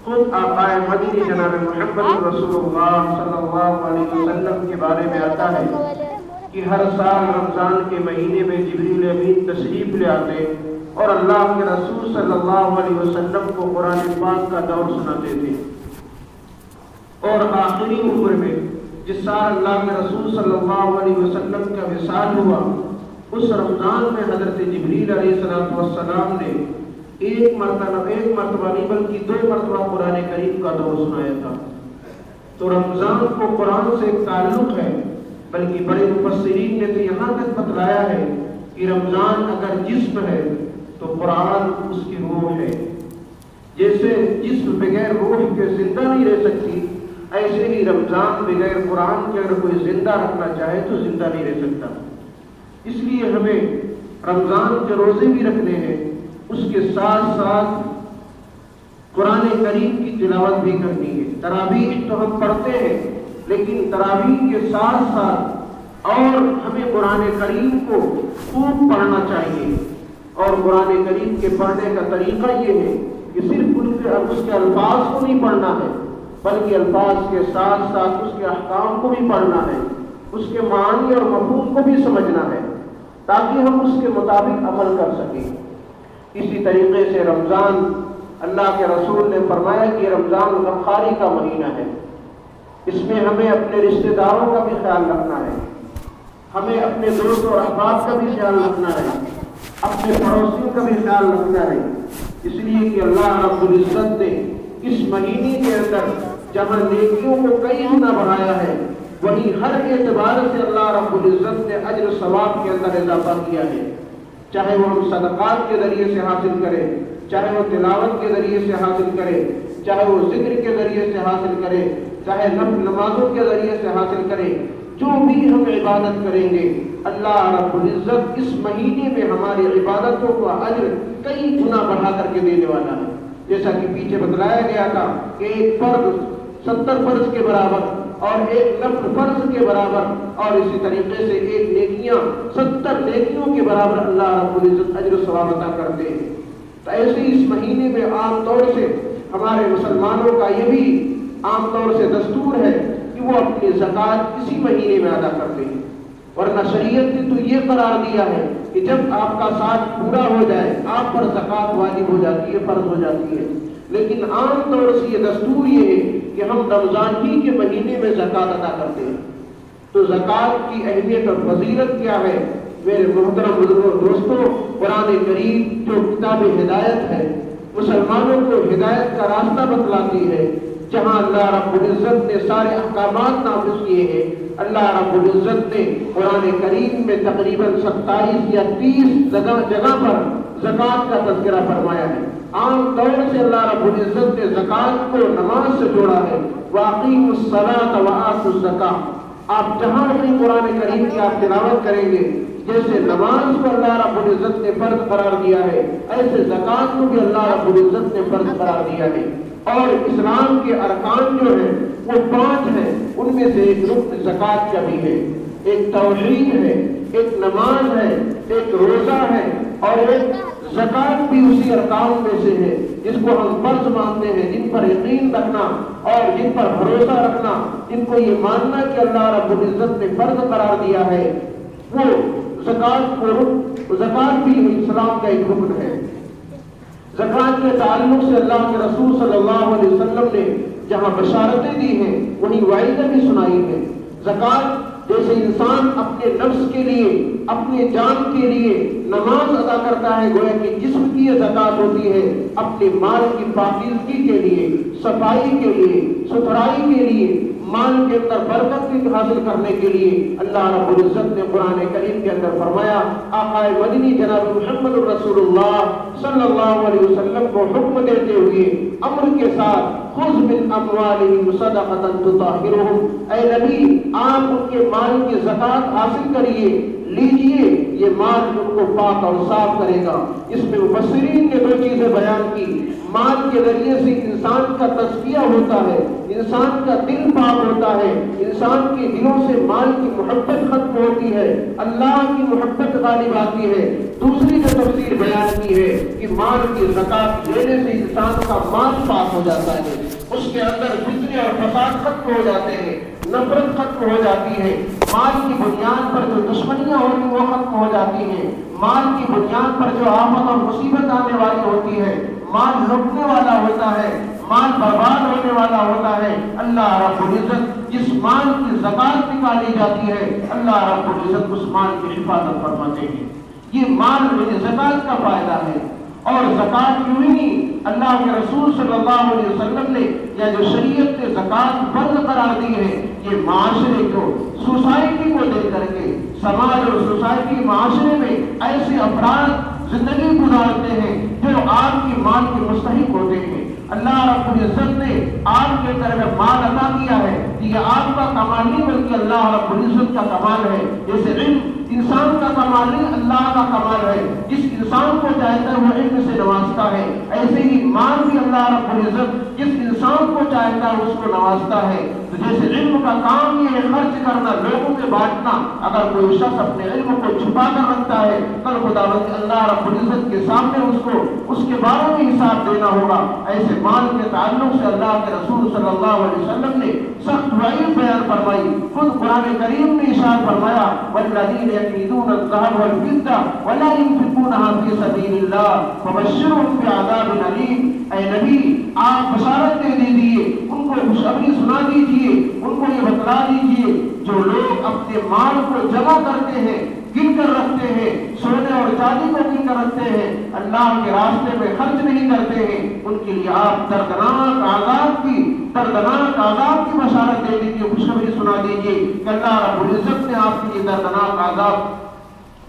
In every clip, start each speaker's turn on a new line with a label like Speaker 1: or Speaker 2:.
Speaker 1: خود آقا مدنی جناب محمد رسول اللہ صلی اللہ علیہ وسلم کے بارے میں آتا ہے کہ ہر سال رمضان کے مہینے میں جبریل امین تشریف لے آتے اور اللہ کے رسول صلی اللہ علیہ وسلم کو قرآن پاک کا دور سناتے تھے. اور آخری عمر میں جس سال اللہ کے رسول صلی اللہ علیہ وسلم کا وصال ہوا، اس رمضان میں حضرت جبریل علیہ السلام نے ایک مرتبہ نہیں بلکہ 2 مرتبہ قرآن کریم کا دور سنایا تھا. تو رمضان کو قرآن سے ایک تعلق ہے، بلکہ بڑے مفسرین نے تو یہاں تک بتلایا ہے کہ رمضان اگر جسم ہے تو قرآن اس کی روح ہے. جیسے جسم بغیر روح کے زندہ نہیں رہ سکتی، ایسے ہی رمضان بغیر قرآن کے اگر کوئی زندہ رکھنا چاہے تو زندہ نہیں رہ سکتا. اس لیے ہمیں رمضان کے روزے بھی رکھنے ہیں، اس کے ساتھ ساتھ قرآن کریم کی تلاوت بھی کرنی ہے. تراویح تو ہم پڑھتے ہیں، لیکن تراویح کے ساتھ ساتھ اور ہمیں قرآن کریم کو خوب پڑھنا چاہیے. اور قرآن کریم کے پڑھنے کا طریقہ یہ ہے کہ صرف اس کے الفاظ کو نہیں پڑھنا ہے، بلکہ الفاظ کے ساتھ ساتھ اس کے احکام کو بھی پڑھنا ہے، اس کے معنی اور مفہوم کو بھی سمجھنا ہے، تاکہ ہم اس کے مطابق عمل کر سکیں. اسی طریقے سے رمضان، اللہ کے رسول نے فرمایا کہ رمضان غمخواری کا مہینہ ہے. اس میں ہمیں اپنے رشتہ داروں کا بھی خیال رکھنا ہے، ہمیں اپنے دوست اور احباب کا بھی خیال رکھنا ہے، اپنے پڑوسیوں کا بھی خیال رکھنا ہے. اس لیے کہ اللہ رب العزت نے اس مہینے کے اندر جہاں نیکیوں کو کئی گنا بڑھایا ہے، وہیں ہر اعتبار سے اللہ رب العزت نے اجر و ثواب کے اندر اضافہ کیا ہے. چاہے وہ ہم صدقات کے ذریعے سے حاصل کریں، چاہے وہ تلاوت کے ذریعے سے حاصل کریں، چاہے وہ ذکر کے ذریعے سے حاصل کریں، چاہے نمازوں کے ذریعے سے حاصل کریں، جو بھی ہم عبادت کریں گے اللہ رب العزت اس مہینے میں ہماری عبادتوں کو اجر کئی گنا بڑھا کر کے دینے والا ہے. جیسا کہ پیچھے بتلایا گیا تھا کہ ایک فرض 70 فرض کے برابر اور ایک نفل فرض کے برابر، اور اسی طریقے سے ایک نیکیاں 70 نیکیوں کے برابر اللہ رب العزت اجر و ثواب عطا کرتے ہیں. تو ایسے اس مہینے میں عام طور سے ہمارے مسلمانوں کا یہ بھی عام طور سے دستور ہے کہ وہ اپنی زکوٰۃ اسی مہینے میں ادا کرتے ہیں. ورنہ شریعت نے تو یہ قرار دیا ہے کہ جب آپ کا سال پورا ہو جائے آپ پر زکوٰۃ واجب ہو جاتی ہے، فرض ہو جاتی ہے. لیکن عام طور سے یہ دستور یہ ہے کہ ہم رمضان ہی کے مہینے میں زکوٰۃ ادا کرتے ہیں. تو زکوٰۃ کی اہمیت اور فضیلت کیا ہے؟ میرے محترم بزرگوں دوستوں، قرآن کریم جو کتاب ہدایت ہے، مسلمانوں کو ہدایت کا راستہ بتلاتی ہے. جہاں اللہ رب العزت نے سارے احکامات نافذ کیے ہیں، اللہ رب العزت نے قرآن کریم میں تقریباً 27 یا 30 جگہ پر زکوٰۃ کا تذکرہ فرمایا ہے. عام طور سے اللہ رب العزت نے زکوٰۃ کو نماز سے جوڑا ہے. وَأَقِیمُوا الصَّلَاةَ وَآتُوا الزَّکَاۃَ. آپ جہاں بھی قرآن کریم کی آپ تلاوت کریں گے، جیسے نماز کو اللہ رب العزت نے فرض قرار دیا ہے، ایسے زکوٰۃ کو بھی اللہ رب العزت نے فرض قرار دیا ہے. اور اسلام کے ارکان جو ہیں وہ 5 ہیں، ان میں سے ایک رکن زکوٰۃ کا بھی ہے. ایک توحید ہے، ایک نماز ہے، ایک روزہ ہے، اور ایک زکوٰۃ بھی اسی ارکان میں سے ہے جس کو ہم فرض مانتے ہیں، جن پر یقین رکھنا اور جن پر بھروسہ رکھنا، جن کو یہ ماننا کہ اللہ رب العزت نے فرض قرار دیا ہے. وہ زکوٰۃ بھی اسلام کا ایک رکن ہے. زکوٰۃ کے تعلق سے اللہ کے رسول صلی اللہ علیہ وسلم نے جہاں بشارتیں دی ہیں وہیں وعیدیں بھی سنائی ہیں. زکوٰۃ جیسے انسان اپنے نفس کے لیے، اپنے جان کے لیے نماز ادا کرتا ہے، گویا کہ جسم کی یہ زکوٰۃ ہوتی ہے اپنے مال کی پاکیزگی کے لیے، صفائی کے لیے، ستھرائی کے لیے، مال کے اندر برکت بھی حاصل کرنے کے لیے. اللہ رب العزت نے قرآن کریم کے اندر فرمایا، آقا مدنی جناب محمد رسول اللہ صلی اللہ علیہ وسلم کو حکم دیتے ہوئے امر کے ساتھ، خذ من اموالہم صدقۃ تطہرہم، اے نبی آپ ان کے مال کی زکوٰۃ حاصل کریے، لیجئے، یہ مال ان کو پاک اور صاف کرے گا. اس میں مفسرین نے 2 چیزیں بیان کی. مال کے ذریعے سے انسان کا تزکیہ ہوتا ہے، انسان کا دل پاک ہوتا ہے، انسان کے دلوں سے مال کی محبت ختم ہوتی ہے، اللہ کی محبت غالب آتی ہے۔ دوسری جو تفسیر بیان کی ہے کہ مال کی زکات لینے سے انسان کا مال پاک ہو جاتا ہے، اس کے اندر فتنے اور فساد ختم ہو جاتے ہیں، نفرت ختم ہو جاتی ہے، مال کی بنیاد پر جو دشمنیاں ہوتی وہ ختم ہو جاتی ہیں، مال کی بنیاد پر جو آفت اور مصیبت آنے والی ہوتی ہے، مال لوٹنے والا ہوتا ہے، مال برباد ہونے والا ہوتا ہے، اللہ رب العزت جس مال کی زکات نکالی جاتی ہے اللہ رب العزت اس مال کی حفاظت فرماتے ہیں۔ یہ مال زکات کا فائدہ ہے۔ اور زکات کیوں ہی نہیں، اللہ کے رسول صلی اللہ علیہ وسلم نے یا جو شریعت نے زکات فرض قرار دی ہے، یہ معاشرے کو، سوسائٹی کو دے کر کے، سماج اور سوسائٹی معاشرے میں ایسے افراد زندگی گزارتے ہیں جو آپ کی مال کے مستحق ہوتے ہیں۔ اللہ رب العزت نے آپ کے طرف مال عطا کیا ہے، یہ آپ کا کمال نہیں بلکہ اللہ رب العزت کا کمال ہے۔ جیسے علم انسان کا کمال نہیں، اللہ کا کمال ہے، جس انسان کو چاہتا ہے وہ علم سے نوازتا ہے، ایسے ہی مال بھی اللہ رب العزت جس انسان کو چاہتا ہے اس کو نوازتا ہے۔ تو جیسے علم کا کام یہ ہے خرچ کرنا، لوگوں کے بانٹنا، اگر کوئی شخص اپنے علم کو چھپا کر رکھتا ہے کل خداوند اللہ رب العزت کے سامنے اس کے بارے میں حساب دینا ہوگا۔ ایسے مال کے تعلق سے اللہ کے رسول صلی اللہ علیہ وسلم نے سخت وعید بیان فرمائی۔ خود قرآن کریم نے ارشاد فرمایا والذین یکنزون الذهب والفضة ولا ينفقونها في سبيل الله فبشرهم بعذاب أليم۔ اے نبی آپ بشارت دے دیجیے، ان کو خوشخبری سنا دیجیے، ان کو یہ بتلا دیجیے جو لوگ اپنے مال کو جمع کرتے ہیں، گن کر رکھتے ہیں، سونے اور چاندی کو گن کر رکھتے ہیں، اللہ کے راستے میں خرچ نہیں کرتے ہیں، ان کے لیے آپ دردناک عذاب کی بشارت دے دیجیے، خوشخبری سنا دیجیے کہ اللہ رب العزت نے آپ کے لیے دردناک عذاب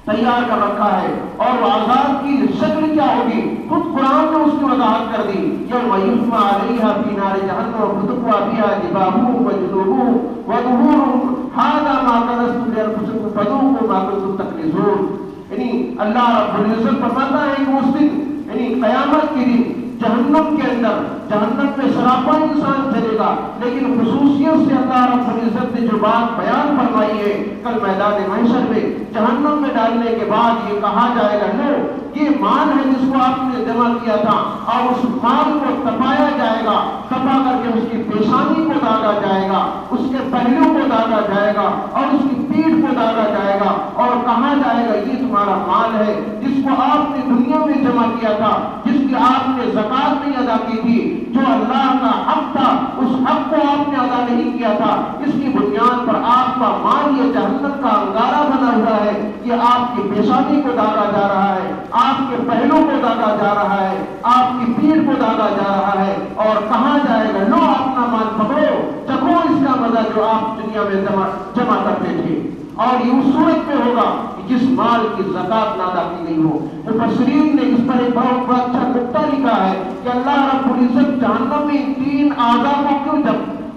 Speaker 1: تیار کر رکھا ہے۔ اور وہ عذاب کی شکل کیا ہوگی خود قرآن نے اس کی وضاحت کر دی۔ یوم یحمى علیہا فی نار جہنم فتقوی بہا جباہہم وجنوبہم وظہورہم ھذا ما کنزتم لانفسکم فذوقوا ما کنتم تکنزون۔ یعنی اللہ رب العزت فرماتا ہے کہ اس دن یعنی قیامت کے دن جہنم کے اندر، جہنم میں سراپا انسان چلے گا، لیکن خصوصیت سے اللہ رب العزت نے جو بات بیان فرمائی ہے کل میدان محشر میں جہنم میں ڈالنے کے بعد یہ کہا جائے گا لو یہ مال ہے جس کو آپ نے جمع کیا تھا، اور اس مال کو تپایا جائے گا، تپا کر کے اس کی پیشانی کو داغا جائے گا، اس کے پہلو کو داغا جائے گا اور اس کی پیٹھ کو داغا جائے گا، اور کہا جائے گا یہ تمہارا مال ہے جس کو آپ نے دنیا میں جمع کیا تھا، جس کی آپ نے زکات نہیں ادا کی تھی، جو اللہ کا حق تھا اس حق کو آپ نے ادا نہیں کیا تھا، اس کی بنیاد پر آپ کا مال یہ جہنم کا انگارہ بنا ہوا ہے، یہ آپ کی پیشانی کو داغا جا رہا ہے، آپ کے پہلو کو داغا جا رہا ہے، آپ کی پیٹھ کو داغا جا رہا ہے، اور کہا جائے گا لو اپنا مال پکڑو، چکھو اس کا مزہ جو آپ دنیا میں جمع کرتے تھے۔ اور یہ اس صورت میں ہوگا کہ جس مال کی زکات نہ ادا کی گئی ہو۔ مفسرین نے اس پر ایک بہت اچھا نقطہ لکھا ہے کہ اللہ رب العزت جہنم میں تین اعضاء کو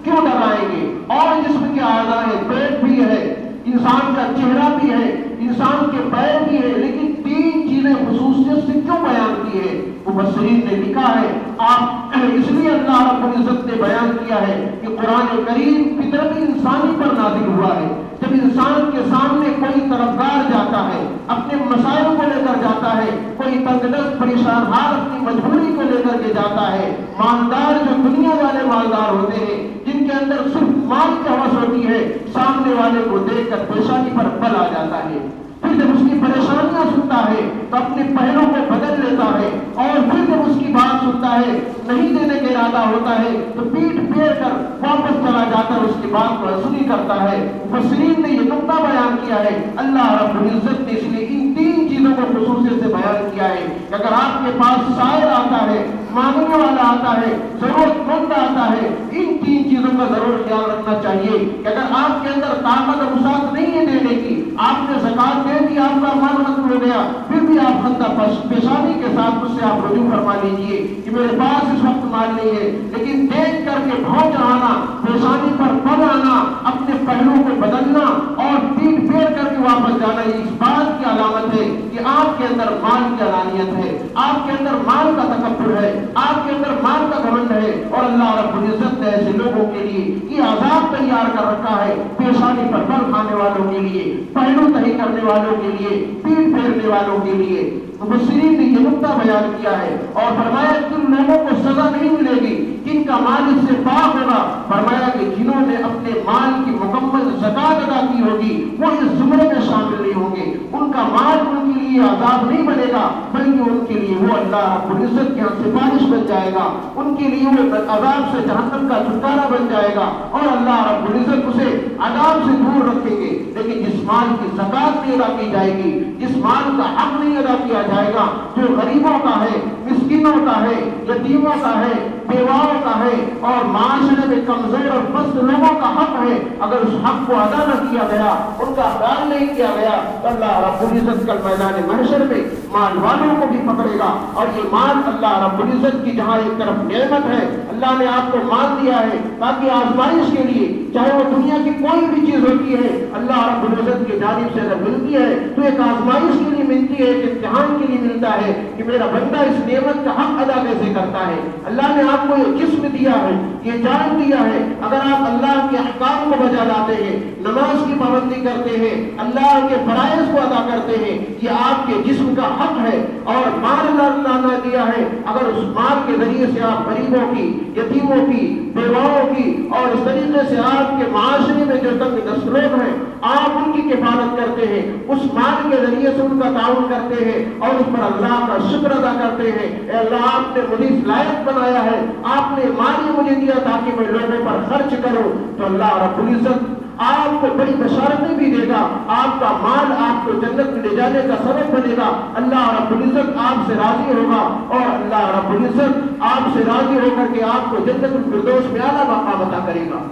Speaker 1: کیوں ڈرائیں گے، اور جسم کے اعضاء ہیں، پیٹ بھی ہے، انسان کا چہرہ بھی ہے، انسان کے پیر بھی ہے، لیکن تین چیزیں خصوصیت سے کیوں بیان کی ہے؟ مفسرین نے لکھا ہے آپ اس لیے اللہ رب العزت نے بیان کیا ہے کہ قرآن کریم فطرت انسانی پر نازل ہوا ہے۔ جب انسان کے سامنے کوئی طلبگار جاتا ہے، اپنے مسائل کو لے کر جاتا ہے، کوئی تنگدست پریشان حال اپنی مجبوری کو لے کر کے جاتا ہے، مالدار جو دنیا والے مالدار ہوتے ہیں جن کے اندر صرف مال کی ہوس ہوتی ہے، سامنے والے کو دیکھ کر پیشانی پر بل آ جاتا ہے، پھر جب اس کی پریشانیاں سنتا ہے تو اپنے پہلوں کو بدل لیتا ہے، اور پھر جب اس کی بات سنتا ہے نہیں دینے کا ارادہ ہوتا ہے تو پیٹ پھیر کر واپس چلا جاتا ہے، اس کی بات کو سنی کرتا ہے۔ مفسرین نے یہ نقطہ بیان کیا ہے، اللہ رب العزت نے اس لیے ان تین چیزوں کو خصوصیت سے بیان کیا ہے کہ اگر آپ کے پاس سائل آتا ہے، مانگنے والا آتا ہے، ضرورت مند آتا ہے، ان تین چیزوں کا ضرور خیال رکھنا چاہیے کہ اگر آپ کے اندر طاقت اور وسعت نہیں ہے دینے کی، آپ نے زکات دے دی، آپ کا مال ختم ہو گیا، پھر بھی آپ خندہ پیشانی کے ساتھ مجھ سے آپ رجوع فرما لیجیے کہ میرے پاس اس وقت مال نہیں ہے، لیکن دیکھ کر کے بھاؤ چڑھانا، پیشانی پر بل آنا، اپنے پہلو کو بدلنا اور پیٹ پھیر کر کے واپس جانا، یہ اس بات کی علامت ہے کہ آپ کے اندر مال کی علانیت ہے، آپ کے اندر مال کا تکبر ہے، آپ کے اندر مال کا گھمنڈ ہے، اور اللہ رب العزت نے ایسے لوگوں کے لیے یہ عذاب تیار کر رکھا ہے، پیشانی پر بل کھانے والوں کے لیے، پہلو تہی کرنے والوں کے لیے، پیٹ پھیرنے والوں کے لیے۔ مفسرین نے یہ نقطہ بیان کیا ہے اور فرمایا کہ ان لوگوں کو سزا نہیں ملے گی جن کا مال اس سے پاک ہوگا، فرمایا کہ جنہوں نے اپنے مال کی مکمل زکات ادا کی ہوگی وہ اس زمرے میں شامل نہیں ہوں گے، ان کا مال ان کے لیے عذاب نہیں بنے گا، بلکہ ان کے لیے وہ اللہ رب العزت کے ہاں سفارش بن جائے گا، ان کے لیے وہ عذاب سے جہنم کا چھٹکارا بن جائے گا، اور اللہ رب العزت اسے عذاب سے دور رکھیں گے۔ لیکن جس مال کی زکات نہیں ادا کی جائے گی، جس مال کا حق نہیں ادا کیا جائے گا، جو غریبوں کا ہے، مسکینوں کا ہے، یتیموں کا ہے، بیواؤں کا ہے، اور معاشرے میں کمزور اور پست لوگوں کا حق ہے، اگر اس حق کو ادا نہ کیا گیا، ان کا خیال نہیں کیا گیا، تو اللہ رب العزت کل میدان محشر میں مال والوں کو بھی پکڑے گا۔ اور یہ مال اللہ رب العزت کی جہاں ایک طرف نعمت ہے، اللہ نے آپ کو مال دیا ہے تاکہ آزمائش کے لیے، چاہے وہ دنیا کی کوئی بھی چیز ہوتی ہے، اللہ رب العزت کی جانب سے اگر ملتی ہے تو ایک آزمائش کے لیے ملتی ہے، ایک امتحان کے لیے ملتا ہے کہ میرا بندہ اس نعمت کا حق ادا کیسے کرتا ہے۔ اللہ نے آپ کو یہ جسم دیا ہے، یہ جان دیا ہے، اگر آپ اللہ کے احکام کو بجا لاتے ہیں، نماز کی پابندی کرتے ہیں، اللہ کے فرائض کو ادا کرتے ہیں، یہ آپ کے جسم کا حق ہے۔ اور مال اللہ نے دیا ہے، اگر اس مال کے ذریعے سے آپ غریبوں کی، یتیموں کی، بیواؤں کی، اور اس طریقے سے آپ کے معاشرے میں جو تنگ دست لوگ ہیں آپ ان کی کفالت کرتے ہیں، اس مال کے ذریعے سے ان کا تعاون کرتے ہیں اور اس پر اللہ کا شکر ادا کرتے ہیں، اے اللہ آپ نے مجھے اس لائق بنایا ہے، آپ نے مال مجھے دیا تاکہ میں لوگوں پر خرچ کروں، تو اللہ رب العزت آپ کو بڑی بشارتیں بھی دے گا، آپ کا مال آپ کو جنت میں لے جانے کا سبب بنے گا، اللہ رب العزت آپ سے راضی ہوگا، اور اللہ رب العزت آپ سے راضی ہو کر کے آپ کو جنت الفردوس میں اعلیٰ مقام عطا کرے گا۔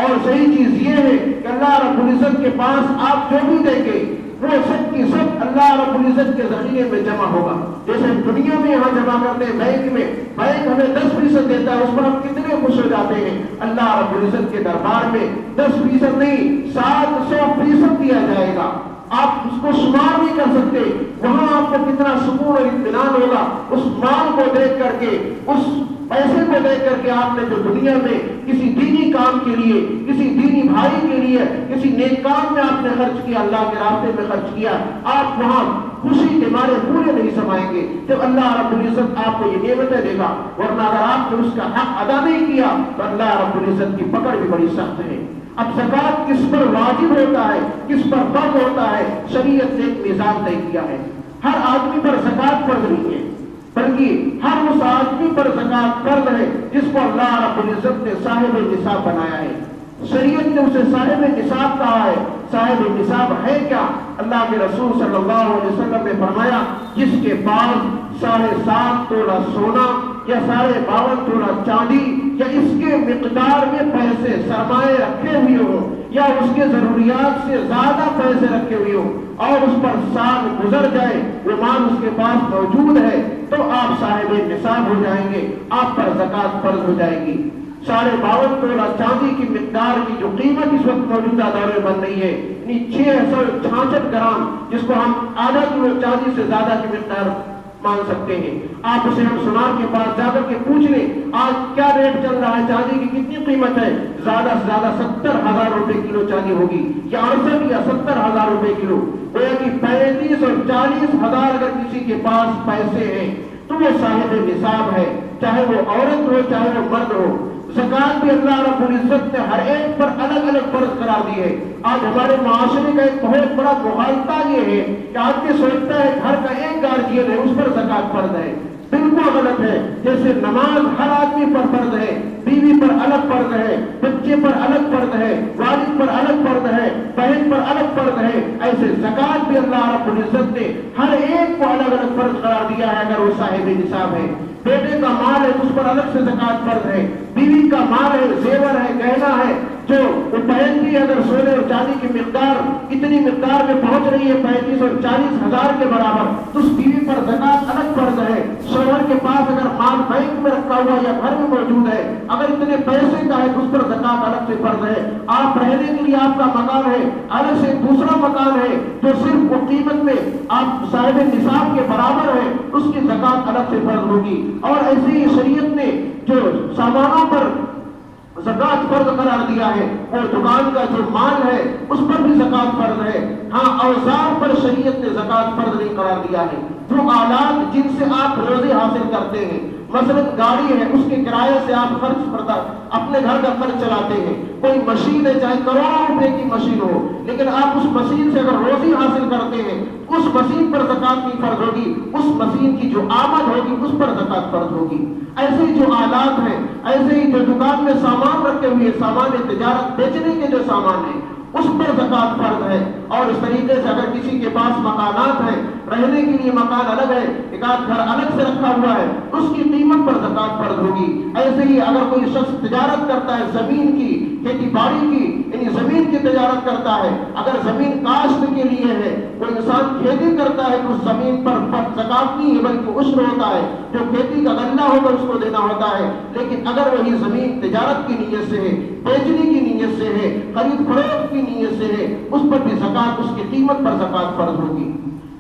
Speaker 1: اور صحیح چیز یہ ہے کہ اللہ رب العزت کے پاس آپ جو بھی دیں گے وہ سب کی سب اللہ رب العزت کے ذخیرے میں جمع ہوگا۔ جیسے دنیا میں یہاں جمع کرتے ہیں بینک میں، بینک ہمیں 10% دیتا ہے، اس پر ہم کتنے خوش ہو جاتے ہیں، اللہ رب العزت کے دربار میں 10% نہیں 700% دیا جائے گا، آپ اس کو شمار نہیں کر سکتے، وہاں آپ کو کتنا سکون اور اطمینان ہوگا اس مال کو دیکھ کر کے، اس پیسے کو دیکھ کر کے آپ نے جو دنیا میں کسی دینی کام کے لیے، کسی دینی بھائی کے لیے، کسی نیک کام میں آپ نے خرچ کیا، اللہ کے راستے میں خرچ کیا، آپ وہاں خوشی کے مارے پورے نہیں سمائیں گے جب اللہ رب العزت آپ کو یہ نعمتیں دے گا، ورنہ اگر آپ نے اس کا حق ادا نہیں کیا تو اللہ رب العزت کی پکڑ بھی بڑی سخت ہے۔ اب زکوٰۃ کس پر واجب ہوتا ہے، کس پر فرض ہوتا ہے، شریعت نے ایک میزان طے کیا ہے۔ ہر آدمی پر زکوٰۃ فرض نہیں ہے، بلکہ ہر اس آدمی پر زکوٰۃ فرض ہے جس کو اللہ رب العزت نے صاحب نصاب بنایا ہے۔ شریعت نے اسے صاحب نصاب کہا ہے۔ صاحب نصاب ہے کیا؟ اللہ کے رسول صلی اللہ علیہ وسلم نے فرمایا جس کے پاس 7.5 تولہ سونا یا 52 تولہ چاندی یا اس کے مقدار میں پیسے سرمایہ رکھے ہوئے ہو یا اس کے ضروریات سے زیادہ پیسے رکھے ہوئے ہو اور اس پر سال گزر جائے، وہ مال اس کے پاس موجود ہے، تو آپ صاحب نصاب ہو جائیں گے، آپ پر زکوٰۃ فرض ہو جائے گی۔ 52 تولہ چاندی کی مقدار کی جو قیمت اس وقت موجودہ دور میں بن رہی ہے، یعنی 666 گرام، جس کو ہم آدھا کلو چاندی سے زیادہ کی مقدار مان سکتے ہیں۔ آپ اسے ہم سونار کے پاس جا کر کے پوچھ لیں آج کیا ریٹ چل رہا ہے، چاندی کی کتنی قیمت ہے، زیادہ سے زیادہ 70,000 روپے کلو چاندی ہوگی، یا 68 یا 70,000 روپے کلو، گویا کہ 35 اور 40,000 اگر کسی کے پاس پیسے ہیں تو وہ صاحب نصاب ہے، چاہے وہ عورت ہو چاہے وہ مرد ہو۔ زکوٰۃ بھی اللہ رب العزت نے ہر ایک پر الگ الگ فرض قرار دی ہے۔ آج ہمارے معاشرے کا ایک بہت بڑا مغالطہ یہ ہے کہ آدمی سوچتا ہے گھر کا ایک گارجین ہے اس پر زکوٰۃ فرض ہے، بالکل غلط ہے۔ جیسے نماز ہر آدمی پر فرض ہے، بیوی پر الگ فرض ہے، بچے پر الگ فرض ہے، والد پر الگ فرض ہے، بہن پر الگ فرض ہے، ایسے زکوٰۃ بھی اللہ رب العزت نے ہر ایک کو الگ الگ فرض قرار دیا ہے اگر وہ صاحب نصاب ہے۔ بیٹے کا مال ہے اس پر الگ سے زکوٰۃ فرض ہے، بیوی کا مال ہے، زیور ہے، گہنا ہے، جو وہ 35 اگر سونے اور چاندی کی مقدار اتنی مقدار میں پہنچ رہی ہے 35 اور 40 ہزار کے برابر، تو اس بیوی پر زکات الگ فرض ہے۔ شوہر کے پاس اگر مال بینک میں رکھا ہوا یا گھر میں موجود ہے، اگر اتنے پیسے کا ہے تو اس پر زکات الگ سے فرض ہے۔ آپ رہنے کے لیے آپ کا مکان ہے، الگ سے دوسرا مکان ہے جو صرف وہ قیمت میں آپ صاحب نصاب کے برابر ہے، اس کی زکات الگ سے فرض ہوگی۔ اور ایسے ہی شریعت نے جو سامانوں پر زکات فرض قرار دیا ہے، وہ دکان کا جو مال ہے اس پر بھی زکات فرض ہے۔ ہاں، اوزار پر شریعت نے زکات فرض نہیں قرار دیا ہے۔ جو آلات جن سے آپ روزی حاصل کرتے ہیں، مثلا گاڑی ہے، اس کے کرایے سے آپ خرچ کرتا اپنے گھر کا خرچ چلاتے ہیں۔ کوئی مشین ہے، چاہے کروڑوں روپے کی مشین ہو، لیکن آپ اس مشین سے اگر روزی حاصل کرتے ہیں، اس مشین پر زکات نہیں فرض ہوگی، اس مشین کی جو آمد ہوگی اس پر زکات فرض ہوگی۔ ایسے ہی جو آلات ہیں، ایسے ہی جو دکان میں سامان رکھے ہوئے، سامان تجارت بیچنے کے جو سامان ہیں، اس پر زکات فرض ہے۔ اور اس طریقے سے اگر کسی کے پاس مکانات ہیں، رہنے کے لیے مکان الگ ہے، ایک آدھ گھر الگ سے رکھا ہوا ہے، اس کی قیمت پر زکات فرض ہوگی۔ ایسے ہی اگر کوئی شخص تجارت کرتا ہے زمین کی، کھیتی باڑی کی، یعنی زمین کی تجارت کرتا ہے، اگر زمین کاشت کے لیے ہے، کوئی انسان کھیتی کرتا ہے تو اس زمین پر زکات نہیں ہے بلکہ عشر ہوتا ہے، جو کھیتی کا غلہ ہوگا اس کو دینا ہوتا ہے۔ لیکن اگر وہی زمین تجارت کی نیت سے ہے، بیچنے کی نیت سے ہے، خرید فروخت کی نیت سے ہے، اس پر بھی زکات، اس کی قیمت پر زکات فرض ہوگی۔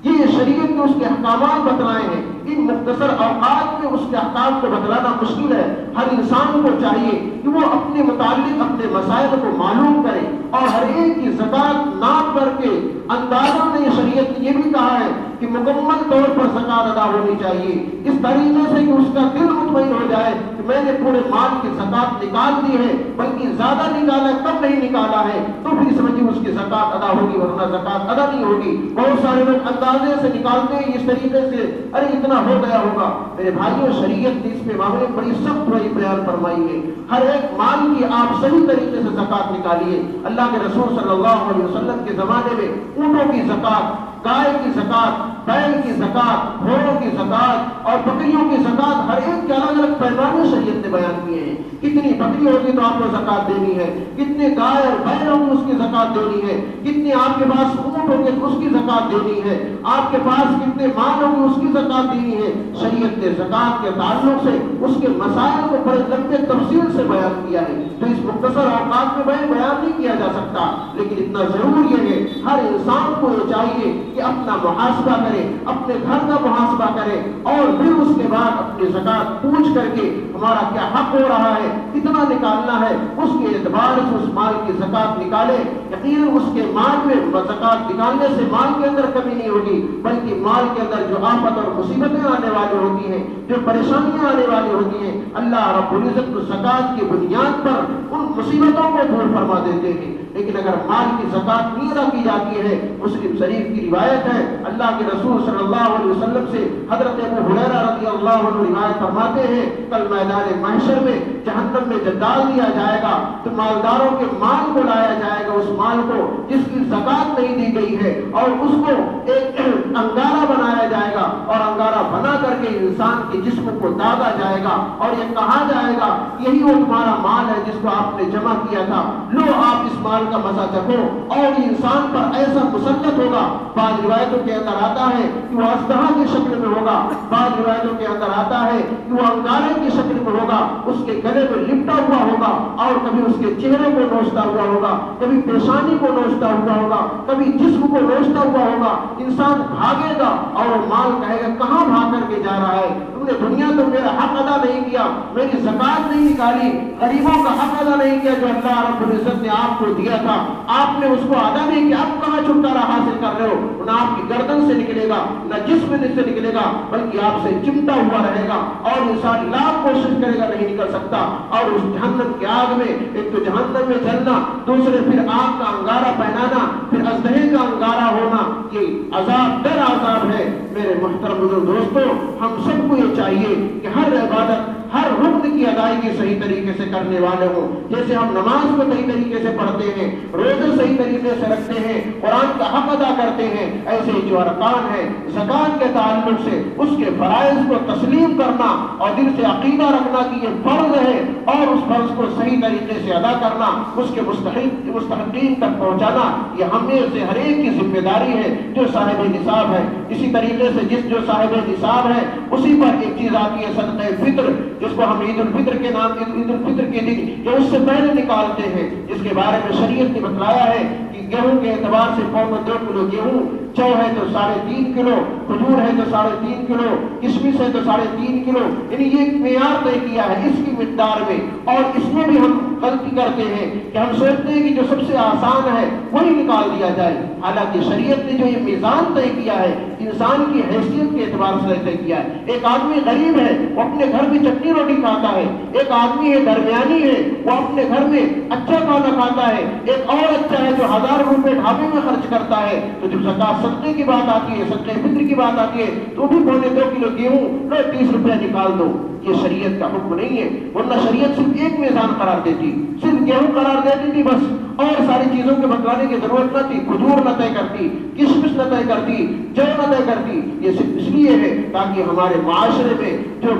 Speaker 1: یہ شریعت نے اس کے احکامات بتلائے ہیں۔ ان مختصر اوقات میں اس کے احکام کو بتلانا مشکل ہے۔ ہر انسان کو چاہیے کہ وہ اپنے متعلق اپنے مسائل کو معلوم کرے اور ہر ایک کی زکات ناپ کر کے اندازہ میں شریعت نے یہ بھی کہا ہے کہ مکمل طور پر زکات ادا ہونی چاہیے، اس طریقے سے کہ اس کا دل مطمئن ہو جائے کہ میں نے پورے مال کی زکات نکال دی ہے، بلکہ زیادہ نکالا ہے، کم نہیں نکالا ہے، تو پھر سمجھیے اس کی زکات ادا ہوگی، ورنہ زکات ادا نہیں ہوگی۔ بہت سارے لوگ اندازے سے نکالتے ہیں اس طریقے سے، ارے اتنا ہو گیا ہوگا۔ میرے بھائیوں، شریعت نے اس پہ معاملے بڑی سخت بڑی بیان فرمائی ہے۔ ہر ایک مال کی آپ صحیح طریقے سے زکات نکالیے۔ اللہ کے رسول صلی اللہ علیہ وسلم کے زمانے میں اونٹوں کی زکات، گائے کی زکات، بیل کی زکات، گھوڑوں کی زکات اور بکریوں کی زکات، ہر ایک کے الگ الگ پیمانے شریعت نے بیان کیے ہیں۔ کتنی بکری ہوگی تو آپ کو زکات دینی ہے، کتنے گائے اور بیل ہوگی اس کی زکات دینی ہے، کتنے آپ کے پاس اونٹ ہوگے تو اس کی زکات دینی ہے، آپ کے پاس کتنے مال ہوگے اس کی زکات دینی ہے۔ شریعت نے زکات کے تعلق سے اس کے مسائل کو بڑے لمبے تفصیل سے بیان کیا ہے، تو اس مختصر اوقات میں بیان نہیں کیا جا سکتا۔ لیکن اتنا ضرور یہ ہے، ہر انسان کو یہ چاہیے کہ اپنا محاسبہ کرے، اپنے گھر کا محاسبہ کرے، اور پھر اس کے بعد اپنی زکات پوچھ کر کے ہمارا کیا حق ہو رہا ہے، کتنا نکالنا ہے، اس کے اعتبار سے اس مال کی زکات نکالے۔ یقیناً اس کے مال میں زکات نکالنے سے مال کے اندر کمی نہیں ہوگی، بلکہ مال کے اندر جو آفت اور مصیبتیں آنے والی ہوتی ہیں، جو پریشانیاں آنے والی ہوتی ہیں، اللہ رب العزت کو زکات کی بنیاد پر ان مصیبتوں کو دور فرما دیتے ہیں۔ لیکن اگر مال کی زکات نہیں ادا کی جاتی ہے، مسلم شریف کی روایت ہے، اللہ کے رسول صلی اللہ علیہ وسلم سے حضرت ابو ہریرہ رضی اللہ عنہ روایت فرماتے ہیں، کل میدان محشر میں جہنم میں جب ڈال دیا جائے گا تو مالداروں کے مال کو لایا جائے گا، اس مال کو جس کی زکات نہیں دی گئی ہے، اور اس کو ایک انگارہ بنایا جائے گا، اور انگارہ بنا کر کے انسان کے جسم کو داغا جائے گا، اور یہ کہا جائے گا یہی وہ تمہارا مال ہے جس کو آپ نے جمع کیا تھا، لو آپ اس مال کا مزہ چکھو۔ اور انسان پر ایسا مسلط ہوگا، بعض روایتوں کے اندر آتا ہے کہ وہ اژدہا کی شکل میں ہوگا، بعض روایتوں کے اندر آتا ہے کہ وہ انگارے کی شکل میں ہوگا، اس کے گلے میں لپٹا ہوا ہوگا، اور کبھی اس کے چہرے کو نوچتا ہوا ہوگا، کبھی پیشانی کو نوچتا ہوا ہوگا، کبھی جسم کو نوچتا ہوا ہوگا۔ انسان بھاگے گا اور وہ مال کہے گا کہاں بھاگ کر کے جا رہا ہے، تم نے دنیا تو میرا حق ادا نہیں کیا، میری زکات نہیں نکالی، غریبوں کا حق ادا نہیں کیا جو اللہ رب العزت نے آپ کو دیا تھا، آپ نے اس کو ادا نہیں کیا، اب کہاں چھٹکارا حاصل کر رہے ہو؟ نہ آپ کی گردن سے نکلے گا، نہ جسم سے نکلے گا، بلکہ آپ سے چمٹا ہوا رہے گا، اور انسان لاکھ کوشش کرے گا نہیں نکل سکتا۔ اور اس جہنم کی آگ میں، ایک تو جہنم میں جلنا، دوسرے پھر آگ کا انگارہ پہنانا، پھر اژدہے کا انگارہ ہونا، یہ عذاب در عذاب ہے۔ میرے محترم دوستو، ہم سب کو یہ چاہیے کہ ہر عبادت، ہر رکن کی ادائیگی صحیح طریقے سے کرنے والے ہوں. جیسے ہم نماز کو صحیح طریقے سے پڑھتے ہیں, روزے صحیح طریقے سے رکھتے ہیں, قرآن کا حق ادا کرتے ہیں, ایسے ہی جو ارکان ہے زکات کے تعلق سے اس کے فرائض کو تسلیم کرنا اور دل سے عقیدہ رکھنا کہ یہ فرض ہے, اور اس فرض کو صحیح طریقے سے ادا کرنا, اس کے مستحقین تک پہنچانا, یہ ہم میں سے ہر ایک کی ذمہ داری ہے جو صاحب نصاب ہے. اسی طریقے سے جو صاحب نصاب ہے اسی پر ایک چیز آتی ہے صدقہ فطر, جس کو ہم عید الفطر کے نام عید الفطر کے دن جو اس سے پہلے نکالتے ہیں, جس کے بارے میں شریعت نے بتلایا ہے کہ گیہوں کے اعتبار سے 2 کلو گیہوں, جو ہے تو 3.5 کلو, کھجور ہے تو 3.5 کلو, کشمش ہے تو 3.5 کلو, یعنی یہ معیار طے کیا ہے اس کی مقدار میں. اور اس میں بھی ہم غلطی کرتے ہیں کہ ہم سوچتے ہیں کہ جو سب سے آسان ہے وہی نکال دیا جائے, حالانکہ شریعت نے جو یہ میزان طے کیا ہے انسان کی حیثیت کے اعتبار سے طے کیا ہے. ایک آدمی غریب ہے وہ اپنے گھر میں چٹنی روٹی کھاتا ہے, ایک آدمی ہے درمیانی ہے وہ اپنے گھر میں اچھا کھانا کھاتا ہے, ایک اور اچھا ہے جو 1000 روپے ڈھابے میں خرچ کرتا ہے. تو جب زکات صدقے کی بات آتی ہے, صدقہ فطر کی بات آتی ہے, تو بھی 2.25 کلو گیہوں 30 روپے نکال دو. یہ شریعت کا حکم نہیں ہے, ورنہ شریعت صرف ایک میزان قرار دیتی, صرف گیہوں قرار دیتی تھی بس, اور ساری چیزوں کے بتلانے کی ضرورت نہ تھی. کھجور نہ طے کرتی, کشمش نہ طے کرتی, جو نہ طے کرتی. یہ صرف اس لیے ہے تاکہ ہمارے معاشرے میں جو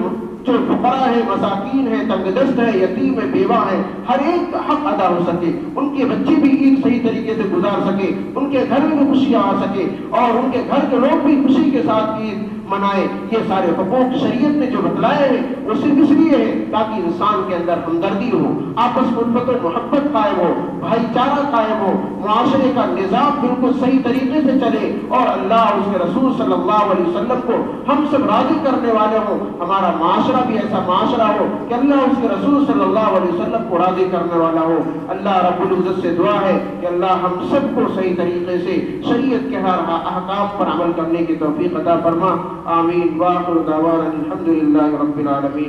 Speaker 1: فقراء ہے, مساکین ہے, تنگ دست ہے, یتیم ہے, بیوہ ہے, ہر ایک کا حق ادا ہو سکے, ان کے بچے بھی عید صحیح طریقے سے گزار سکے, ان کے گھر میں بھی خوشیاں آ سکے, اور ان کے گھر کے لوگ بھی خوشی کے ساتھ عید منائے. یہ سارے حقوق شریعت نے جو بتلائے ہیں وہ صرف اس لیے ہے تاکہ انسان کے اندر ہمدردی ہو, آپس میں الفت و محبت قائم ہو, بھائی چارہ قائم ہو, معاشرے کا نظام بالکل صحیح طریقے سے چلے, اور اللہ اور اس کے رسول صلی اللہ علیہ وسلم کو ہم سب راضی کرنے والے ہوں. ہمارا معاشرہ بھی ایسا معاشرہ ہو کہ اللہ اس کے رسول صلی اللہ علیہ وسلم کو راضی کرنے والا ہو. اللہ رب العزت سے دعا ہے کہ اللہ ہم سب کو صحیح طریقے سے شریعت کے ہر احکام پر عمل کرنے کی توفیق عطا فرما. آمین. واخر دعوانا الحمد للہ رب العالمین.